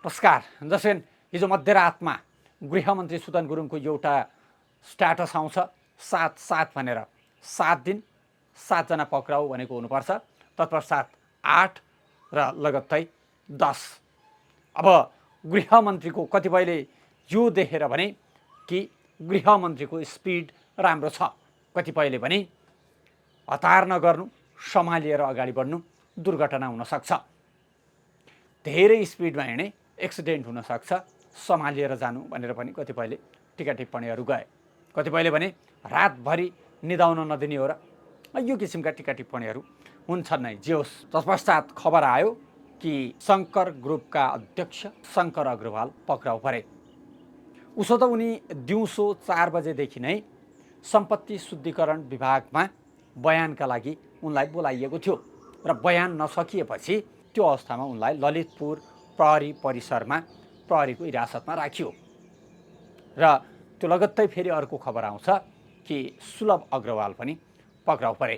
नमस्कार। जसरी हिजो मध्यरातमा गृहमन्त्री सुदन गुरुङको एउटा स्ट्याटस आउँछ 7-7 भनेर। 7 दिन 7 जना पक्राउ भनेको हुनुपर्छ, तत्पश्चात 8 र लगत्तै 10। अब गृहमन्त्रीको कतिपयले यो देखेर भने कि गृहमन्त्रीको स्पिड राम्रो छ, कतिपयले भने हतार नगर्नु, सम्हालिएर अगाडि बढ्नु, दुर्घटना हुन सक्छ, धेरै स्पिडमा हिँडे एक्सिडेन्ट हुन सक्छ, सम्हालिएर जानु भनेर पनि कतिपयले टिका टिप्पणीहरू गए। कतिपयले भने रातभरि निदाउन नदिने हो र, यो किसिमका टिका टिप्पणीहरू हुन्छन् नै। जे होस्, तत्पश्चात खबर आयो कि शङ्कर ग्रुपका अध्यक्ष शङ्कर अग्रवाल पक्राउ परे। उसो त उनी दिउँसो 4 बजेदेखि नै सम्पत्ति शुद्धिकरण विभागमा बयानका लागि उनलाई बोलाइएको थियो र बयान नसकिएपछि त्यो अवस्थामा उनलाई ललितपुर प्रहरी परिसरमा प्रहरीको हिरासतमा राखियो र त्यो लगत्तै फेरि अर्को खबर आउँछ कि सुलभ अग्रवाल पनि पक्राउ परे।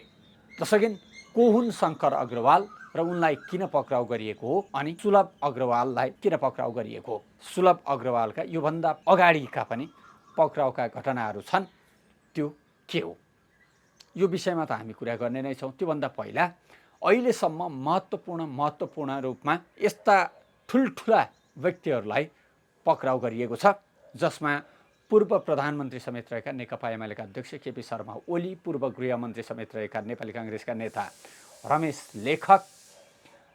जसरी को हुन् शङ्कर अग्रवाल र उनलाई किन पक्राउ गरिएको हो, अनि सुलभ अग्रवाललाई किन पक्राउ गरिएको हो, सुलभ अग्रवालका योभन्दा अगाडिका पनि पक्राउका घटनाहरू छन्, त्यो के हो, यो विषयमा त हामी कुरा गर्ने नै छौँ। त्योभन्दा पहिला अहिलेसम्म महत्त्वपूर्ण रूपमा यस्ता ठुल्ठुला व्यक्तिहरूलाई पक्राउ गरिएको छ, जसमा पूर्व प्रधानमन्त्री समेत रहेका नेकपा एमालेका अध्यक्ष केपी शर्मा ओली, पूर्व गृहमन्त्री समेत रहेका नेपाली काङ्ग्रेसका नेता रमेश लेखक,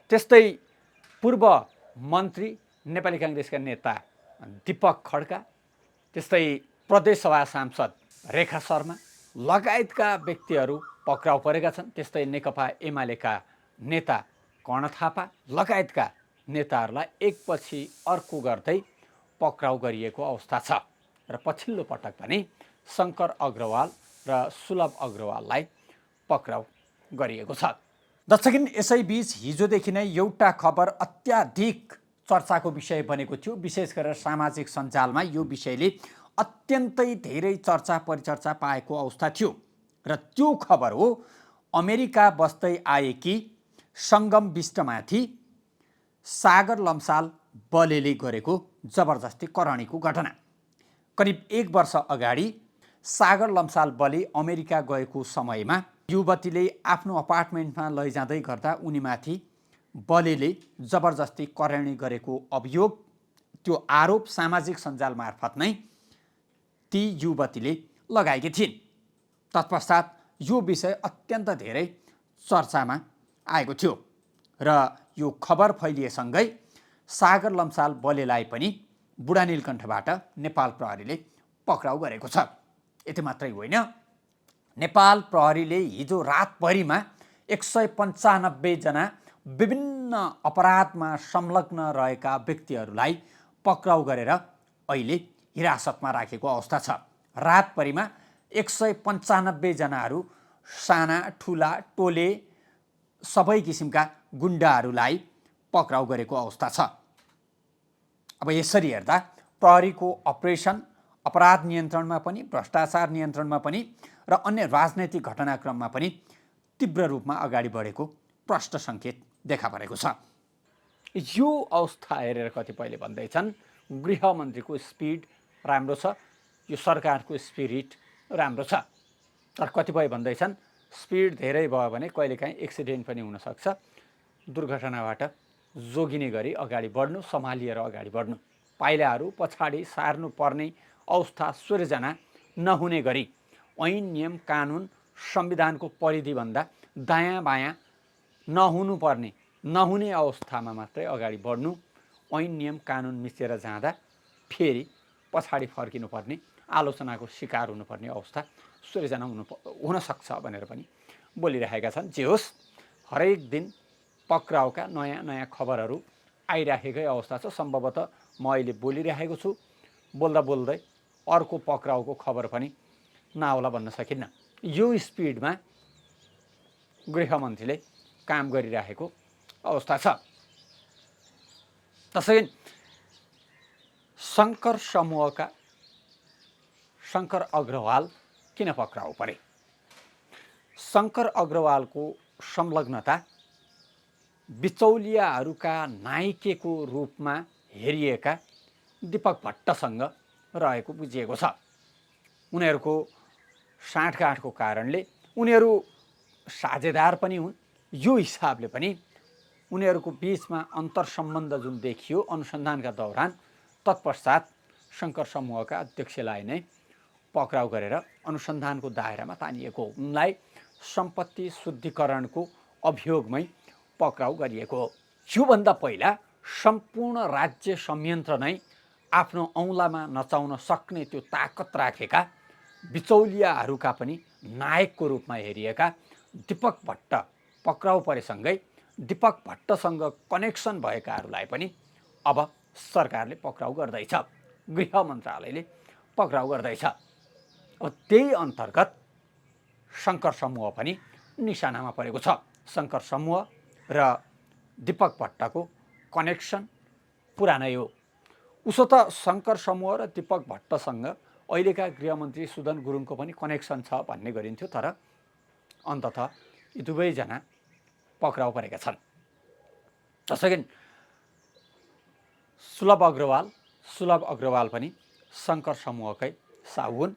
त्यस्तै पूर्व मन्त्री नेपाली काङ्ग्रेसका नेता दीपक खड्का, त्यस्तै प्रदेशसभा सांसद रेखा शर्मा लगायतका व्यक्तिहरू पक्राउ परेका छन्। त्यस्तै नेकपा एमालेका नेता कर्ण थापा लगायतका नेताहरूलाई एकपछि अर्को गर्दै पक्राउ गरिएको अवस्था छ र पछिल्लो पटक पनि शङ्कर अग्रवाल र सुलभ अग्रवाललाई पक्राउ गरिएको छ। दर्शकबिन, यसैबीच हिजोदेखि नै एउटा खबर अत्याधिक चर्चाको विषय बनेको थियो। विशेष गरेर सामाजिक सञ्जालमा यो विषयले अत्यन्तै धेरै चर्चा परिचर्चा पाएको अवस्था थियो र त्यो खबर हो अमेरिका बस्दै आएकी सङ्गम बिष्टमाथि सागर लम्साल बलेले गरेको जबरजस्ती करणीको घटना। करिब 1 वर्ष अगाडि सागर लम्साल बले अमेरिका गएको समयमा युवतीले आफ्नो अपार्टमेन्टमा लैजाँदै गर्दा उनीमाथि बलेले जबरजस्ती करणी गरेको अभियोग, त्यो आरोप सामाजिक सञ्जाल मार्फत नै ती युवतीले लगाएकी थिइन्। तत्पश्चात यो विषय अत्यन्त धेरै चर्चामा आएको थियो र यो खबर फैलिएसँगै सागर लम्साल बलेलाई पनि बुढा नीलकण्ठबाट नेपाल प्रहरीले पक्राउ गरेको छ। यति मात्रै होइन, नेपाल प्रहरीले हिजो रातभरिमा 195 जना विभिन्न अपराधमा संलग्न रहेका व्यक्तिहरूलाई पक्राउ गरेर अहिले हिरासतमा राखेको अवस्था छ। रातभरिमा 195 जनाहरू साना ठुला टोले सबै किसिमका गुण्डाहरूलाई पक्राउ गरेको अवस्था छ। अब यसरी हेर्दा प्रहरीको अपरेसन अपराध नियन्त्रणमा पनि, भ्रष्टाचार नियन्त्रणमा पनि र अन्य राजनैतिक घटनाक्रममा पनि तीव्र रूपमा अगाडि बढेको प्रष्ट सङ्केत देखा परेको छ। यो अवस्था हेरेर कतिपयले भन्दैछन् गृहमन्त्रीको स्पिड राम्रो छ, यो सरकारको स्पिरिट राम्रो छ, तर कतिपय भन्दैछन् स्पिड धेरै भयो भने कहिलेकाहीँ एक्सिडेन्ट पनि हुनसक्छ, दुर्घटनाबाट जोगिने गरी अगाडि बढ्नु, सम्हालिएर अगाडि बढ्नु, पाइलाहरू पछाडि सार्नु पर्ने अवस्था सृजना नहुने गरी ऐन नियम कानुन संविधानको परिधिभन्दा दायाँ बायाँ नहुने अवस्थामा मात्रै अगाडि बढ्नु, ऐन नियम कानुन मिचेर जाँदा फेरि पछाडि फर्किनुपर्ने, आलोचनाको शिकार हुनुपर्ने अवस्था सृजना हुन सक्छ भनेर पनि बोलिरहेका छन्। जे होस्, हरेक दिन पक्राउका नयाँ नयाँ खबरहरू आइराखेकै अवस्था छ। सम्भवतः म अहिले बोलिरहेको छु, बोल्दा बोल्दै अर्को पक्राउको खबर पनि नआउला भन्न सकिन्न। यो स्पिडमा गृहमन्त्रीले काम गरिरहेको अवस्था छ। त्यसैले शङ्कर समूहका शङ्कर अग्रवाल किन पक्राउ परे? शङ्कर अग्रवालको संलग्नता बिचौलियाहरूका नायिकेको रूपमा हेरिएका दीपक भट्टसँग रहेको बुझिएको छ। उनीहरूको साँठगाँठको कारणले उनीहरू साझेदार पनि हुन्। यो हिसाबले पनि उनीहरूको बिचमा अन्तर्सम्बन्ध जुन देखियो अनुसन्धानका दौरान, तत्पश्चात शङ्कर समूहका अध्यक्षलाई नै पक्राउ गरेर अनुसन्धानको दायरामा तानिएको, उनलाई सम्पत्ति शुद्धिकरणको अभियोगमै पक्राउ गरिएको हो। योभन्दा पहिला सम्पूर्ण राज्य संयन्त्र नै आफ्नो औँलामा नचाउन सक्ने त्यो ताकत राखेका बिचौलियाहरूका पनि नायकको रूपमा हेरिएका दीपक भट्ट पक्राउ परेसँगै दीपक भट्टसँग कनेक्सन भएकाहरूलाई पनि अब सरकारले पक्राउ गर्दैछ, गृह मन्त्रालयले पक्राउ गर्दैछ। अब त्यही अन्तर्गत शङ्कर समूह पनि निशानामा परेको छ। शङ्कर समूह र दीपक भट्टको कनेक्सन पुरानै हो। उसो त शङ्कर समूह र दीपक भट्टसँग अहिलेका गृहमन्त्री सुदन गुरुङको पनि कनेक्सन छ भन्ने गरिन्थ्यो, तर अन्ततः यी दुवैजना पक्राउ परेका छन्। जसरी सुलभ अग्रवाल पनि शङ्कर समूहकै साहु हुन्,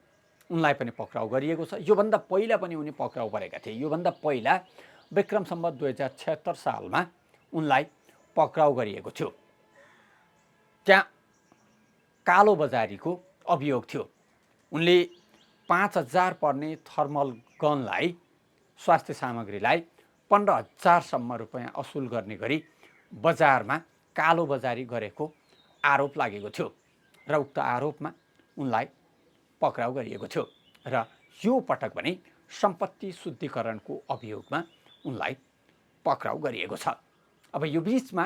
उनलाई पनि पक्राउ गरिएको छ। योभन्दा पहिला पनि उनी पक्राउ परेका थिए। योभन्दा पहिला विक्रम सम्वत 2076 सालमा उनलाई पक्राउ गरिएको थियो। त्यहाँ कालोबजारीको अभियोग थियो। उनले 5000 पर्ने थर्मल गनलाई, स्वास्थ्य सामग्रीलाई 15,000सम्म रुपियाँ असुल गर्ने गरी बजारमा कालोबजारी गरेको आरोप लागेको थियो र उक्त आरोपमा उनलाई पक्राउ गरिएको थियो र यो पटक पनि सम्पत्ति शुद्धिकरणको अभियोगमा उनलाई पक्राउ गरिएको छ। अब यो बिचमा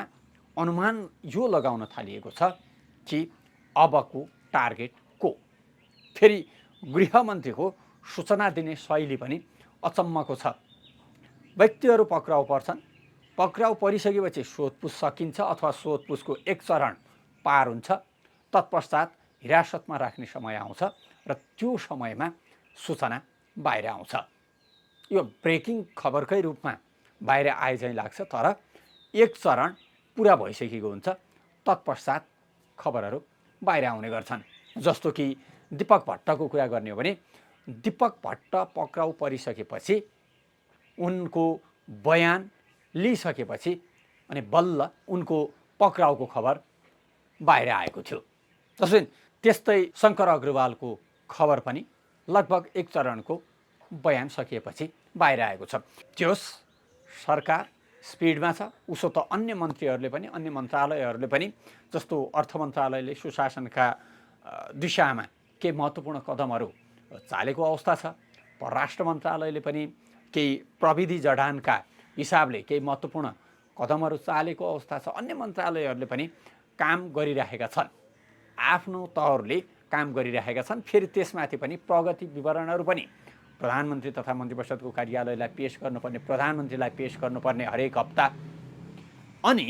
अनुमान यो लगाउन थालिएको छ कि अबको टार्गेट को। फेरि गृहमन्त्रीको सूचना दिने शैली पनि अचम्मको छ। व्यक्तिहरू पक्राउ पर्छन्, पक्राउ परिसकेपछि सोधपुछ सकिन्छ अथवा सोधपुछको एक चरण पार हुन्छ, तत्पश्चात हिरासतमा राख्ने समय आउँछ र त्यो समयमा सूचना बाहिर आउँछ। यो ब्रेकिङ खबरकै रूपमा बाहिर आए चाहिँ लाग्छ, तर एक चरण पुरा भइसकेको हुन्छ, तत्पश्चात खबरहरू बाहिर आउने गर्छन्। जस्तो कि दीपक भट्टको कुरा गर्ने हो भने दीपक भट्ट पक्राउ परिसकेपछि उनको बयान लिइसकेपछि अनि बल्ल उनको पक्राउको खबर बाहिर आएको थियो। जसरी त्यस्तै शङ्कर अग्रवालको खबर पनि लगभग एक चरणको बयान सकिएपछि बाहिर आएको छ। त्यस सरकार स्पिडमा छ। उसो त अन्य मन्त्रीहरूले पनि, अन्य मन्त्रालयहरूले पनि, जस्तो अर्थ मन्त्रालयले सुशासनका दिशामा केही महत्त्वपूर्ण कदमहरू चालेको अवस्था छ। परराष्ट्र मन्त्रालयले पनि केही प्रविधि जडानका हिसाबले केही महत्त्वपूर्ण कदमहरू चालेको अवस्था छ। अन्य मन्त्रालयहरूले पनि काम गरिरहेका छन्, आफ्नो तौरले काम गरिरहेका छन्। फेरि त्यसमाथि पनि प्रगति विवरणहरू पनि प्रधानमन्त्री तथा मन्त्रीपरिषदको कार्यालयलाई पेश गर्नुपर्ने, प्रधानमन्त्रीलाई पेश गर्नुपर्ने हरेक हप्ता, अनि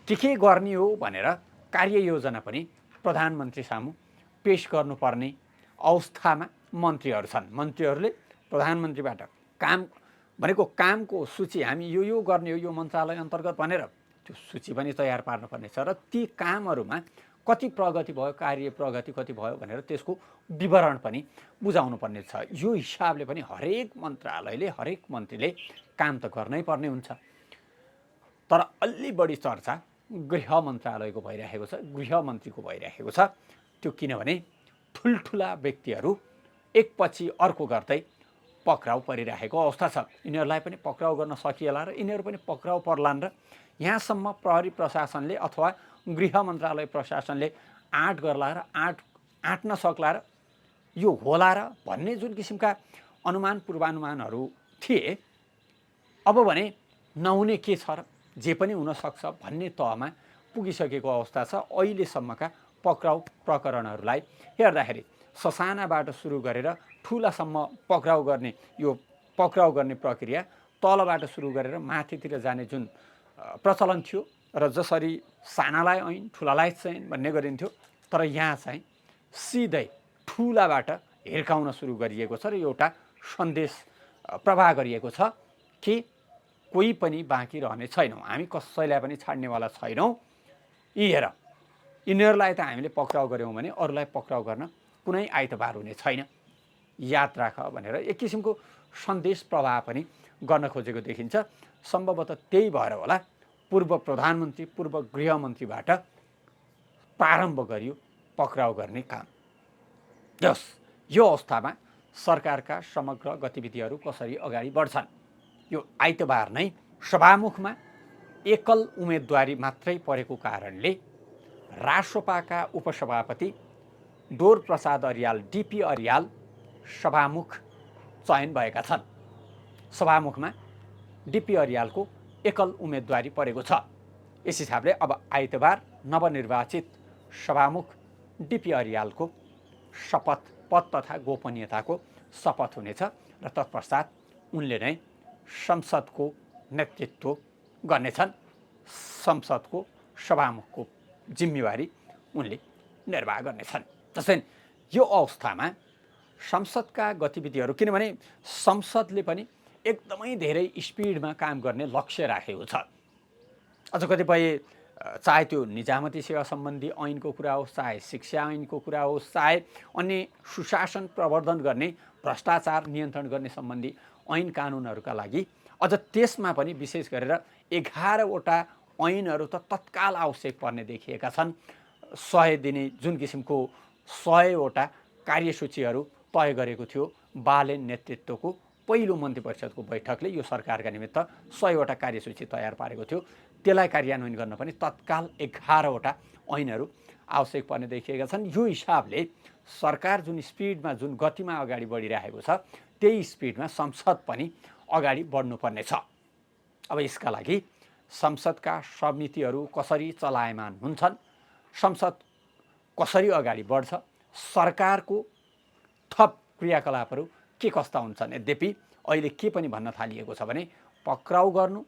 के गर्ने हो भनेर कार्ययोजना पनि प्रधानमन्त्री सामु पेश गर्नुपर्ने अवस्थामा मन्त्रीहरू छन्। मन्त्रीहरूले प्रधानमन्त्रीबाट काम भनेको कामको सूची, हामी यो गर्ने हो यो मन्त्रालय अन्तर्गत भनेर त्यो सूची पनि तयार पार्नुपर्ने छ र ती कामहरूमा कति प्रगति भयो, कार्य प्रगति कति भयो भनेर त्यसको विवरण पनि बुझाउनु पर्ने छ। यो हिसाबले पनि हरेक मन्त्रालयले, हरेक मन्त्रीले काम त गर्नै पर्ने हुन्छ। तर अलि बढी चर्चा गृह मन्त्रालयको भइरहेको छ, गृहमन्त्रीको भइरहेको छ। त्यो किनभने ठुल्ठुला व्यक्तिहरू एकपछि अर्को गर्दै पक्राउ परिरहेको अवस्था छ। यिनीहरूलाई पनि पक्राउ गर्न सकिएला र यिनीहरू पनि पक्राउ पर्लान् र यहाँसम्म प्रहरी प्रशासनले अथवा गृह मन्त्रालय प्रशासनले आँट गर्ला र आँट्न सक्ला र यो होला र भन्ने जुन किसिमका अनुमान पूर्वानुमानहरू थिए, अब भने नहुने के छ र जे पनि हुनसक्छ भन्ने तहमा पुगिसकेको अवस्था छ। अहिलेसम्मका पक्राउ प्रकरणहरूलाई हेर्दाखेरि ससानाबाट सुरु गरेर ठुलासम्म पक्राउ गर्ने, यो पक्राउ गर्ने प्रक्रिया तलबाट सुरु गरेर माथितिर जाने जुन प्रचलन थियो र जसरी सानालाई ऐन ठुलालाई चैन भन्ने गरिन्थ्यो, तर यहाँ चाहिँ सिधै ठुलाबाट हिर्काउन सुरु गरिएको छ र एउटा सन्देश प्रवाह गरिएको छ कि कोही पनि बाँकी रहने छैनौँ, हामी कसैलाई पनि छाड्नेवाला छैनौँ। यी हेर यिनीहरूलाई त हामीले पक्राउ गऱ्यौँ भने अरूलाई पक्राउ गर्न कुनै आइतबार हुने छैन, याद राख भनेर एक किसिमको सन्देश प्रवाह पनि गर्न खोजेको देखिन्छ। सम्भवतः त्यही भएर होला पूर्व प्रधानमन्त्री पूर्व गृहमन्त्रीबाट प्रारम्भ गरियो पक्राउ गर्ने काम। यो अवस्थामा सरकारका समग्र गतिविधिहरू कसरी अगाडि बढ्छन्? यो आइतबार नै सभामुखमा एकल उम्मेदवारी मात्रै परेको कारणले रासोपाका उपसभापति डोर प्रसाद अर्याल डिपी अर्याल सभामुख चयन भएका छन्। सभामुखमा डिपी अर्यालको एकल उम्मेदवारी परेको छ। यस हिसाबले अब आइतबार नवनिर्वाचित सभामुख डिपी अर्यालको शपथ पद तथा गोपनीयताको शपथ हुनेछ र तत्पश्चात उनले नै संसदको नेतृत्व गर्नेछन्। संसदको सभामुखको जिम्मेवारी उनले निर्वाह गर्नेछन्। जस्तै यो अवस्थामा संसदका गतिविधिहरू, किनभने संसदले पनि एकदमै धेरै स्पिडमा काम गर्ने लक्ष्य राखेको छ। अझ कतिपय चाहे त्यो निजामती सेवा सम्बन्धी ऐनको कुरा होस्, चाहे शिक्षा ऐनको कुरा होस्, चाहे अन्य सुशासन प्रवर्धन गर्ने, भ्रष्टाचार नियन्त्रण गर्ने सम्बन्धी ऐन कानुनहरूका लागि अझ त्यसमा पनि विशेष गरेर 11वटा ऐनहरू त तत्काल आवश्यक पर्ने देखिएका छन्। 100 दिने जुन किसिमको 100वटा कार्यसूचीहरू तय गरेको थियो बालेन नेतृत्वको पहिलो मन्त्री परिषदको बैठकले यो सरकारका निमित्त 100वटा कार्यसूची तयार पारेको थियो। त्यसलाई कार्यान्वयन गर्न पनि तत्काल 11वटा ऐनहरू आवश्यक पर्ने देखिएका छन्। यो हिसाबले सरकार जुन स्पिडमा जुन गतिमा अगाडि बढिरहेको छ त्यही स्पिडमा संसद पनि अगाडि बढ्नुपर्ने छ। अब यसका लागि संसदका समितिहरू कसरी चलायमान हुन्छन्, संसद कसरी अगाडि बढ्छ, सरकारको थप क्रियाकलापहरू के कस्ता हुन्छन्। यद्यपि अहिले के पनि भन्न थालिएको छ भने पक्राउ गर्नु,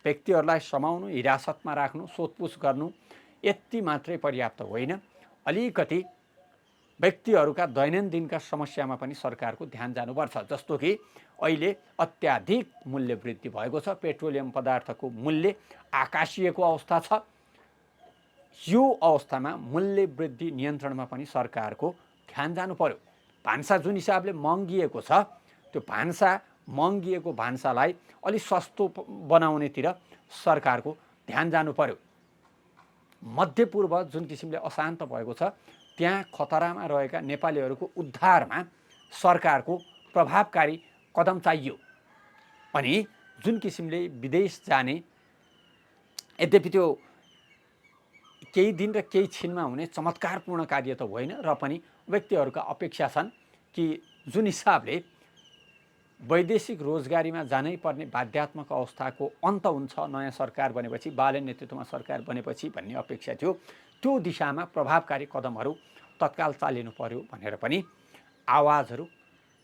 व्यक्तिहरूलाई समाउनु, हिरासतमा राख्नु, सोधपुछ गर्नु यति मात्रै पर्याप्त होइन। अलिकति व्यक्तिहरूका दैनन्दिनका समस्यामा पनि सरकारको ध्यान जानुपर्छ। जस्तो कि अहिले अत्याधिक मूल्य वृद्धि भएको छ, पेट्रोलियम पदार्थको मूल्य आकाशिएको अवस्था छ। यो अवस्थामा मूल्य वृद्धि नियन्त्रणमा पनि सरकारको ध्यान जानु पर्यो। भान्सा जुन हिसाबले महँगिएको छ त्यो महँगिएको भान्सालाई अलि सस्तो बनाउनेतिर सरकारको ध्यान जानु पर्यो। मध्यपूर्व जुन किसिमले अशान्त भएको छ त्यहाँ खतरामा रहेका नेपालीहरूको उद्धारमा सरकारको प्रभावकारी कदम चाहियो। अनि जुन किसिमले विदेश जाने, यद्यपि त्यो केही दिन र केही छिनमा हुने चमत्कारपूर्ण कार्य त होइन, र पनि व्यक्तिहरूका अपेक्षा छन् कि जुन हिसाबले वैदेशिक रोजगारीमा जानै पर्ने बाध्यात्मक अवस्थाको अन्त हुन्छ नयाँ सरकार बनेपछि, बालेन नेतृत्वमा सरकार बनेपछि भन्ने अपेक्षा थियो। त्यो दिशामा प्रभावकारी कदमहरू तत्काल चालिनु पर्यो भनेर पनि आवाजहरू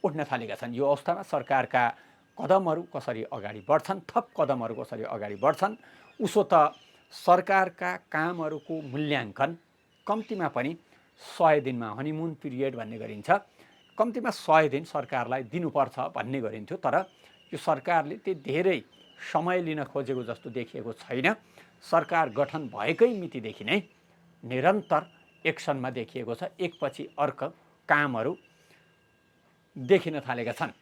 उठ्न थालेका छन्। यो अवस्थामा सरकारका कदमहरू कसरी अगाडि बढ्छन्, थप कदमहरू कसरी अगाडि बढ्छन्, उसो त सरकारका कामहरूको मूल्याङ्कन कम्तीमा पनि 100 दिनमा हनीमुन पिरियड भन्ने गरिन्छ, कम्तीमा 100 दिन सरकारलाई दिनुपर्छ भन्ने गरिन्थ्यो। तर यो सरकारले त्यो धेरै समय लिन खोजेको जस्तो देखिएको छैन। सरकार गठन भएकै मितिदेखि नै निरन्तर एक्सनमा देखिएको छ। एकपछि अर्को कामहरू देखिन थालेका छन्,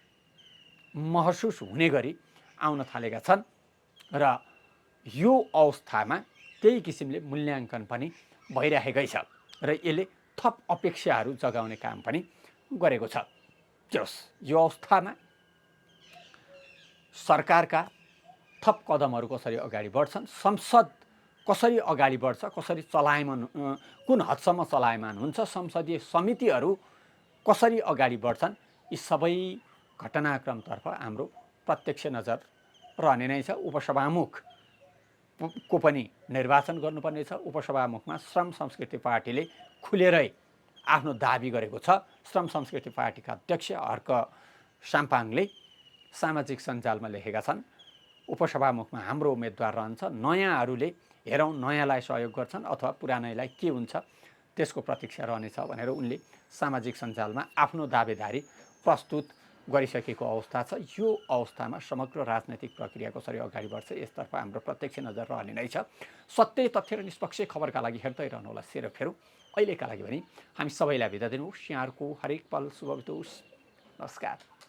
महसुस हुने गरी आउन थालेका छन् र यो अवस्थामा त्यही किसिमले मूल्याङ्कन पनि भइरहेकै छ र यसले थप अपेक्षाहरू जगाउने काम पनि गरेको छ। यो अवस्थामा सरकारका थप कदमहरू कसरी अगाडि बढ्छन्, संसद कसरी अगाडि बढ्छ, कसरी चलायमान, कुन हदसम्म चलायमान हुन्छ, संसदीय समितिहरू कसरी अगाडि बढ्छन्, यी सबै घटनाक्रमतर्फ हाम्रो प्रत्यक्ष नजर रहने नै छ। उपसभामुखको पनि निर्वाचन गर्नुपर्ने छ। उपसभामुखमा श्रम संस्कृति पार्टीले खुलेरै आफ्नो दाबी गरेको छ। श्रम संस्कृति पार्टीका अध्यक्ष हर्क साम्पाङले सामाजिक सञ्जालमा लेखेका छन्, उपसभामुखमा हाम्रो उम्मेदवार रहन्छ, नयाँहरूले हेरौँ नयाँलाई सहयोग गर्छन् अथवा पुरानैलाई के हुन्छ त्यसको प्रतीक्षा रहनेछ भनेर उनले सामाजिक सञ्जालमा आफ्नो दावेदारी प्रस्तुत गरिसकेको अवस्था छ। यो अवस्थामा समग्र राजनैतिक प्रक्रिया कसरी अगाडि बढ्छ यसतर्फ हाम्रो प्रत्यक्ष नजर रहने नै छ। सत्य, तथ्य र निष्पक्ष खबरका लागि हेर्दै रहनुहोला सेरोफेरो। अहिलेका लागि भने हामी सबैलाई बिदा दिनुहोस्। यहाँहरूको हरेक पल शुभ बितोस्। नमस्कार।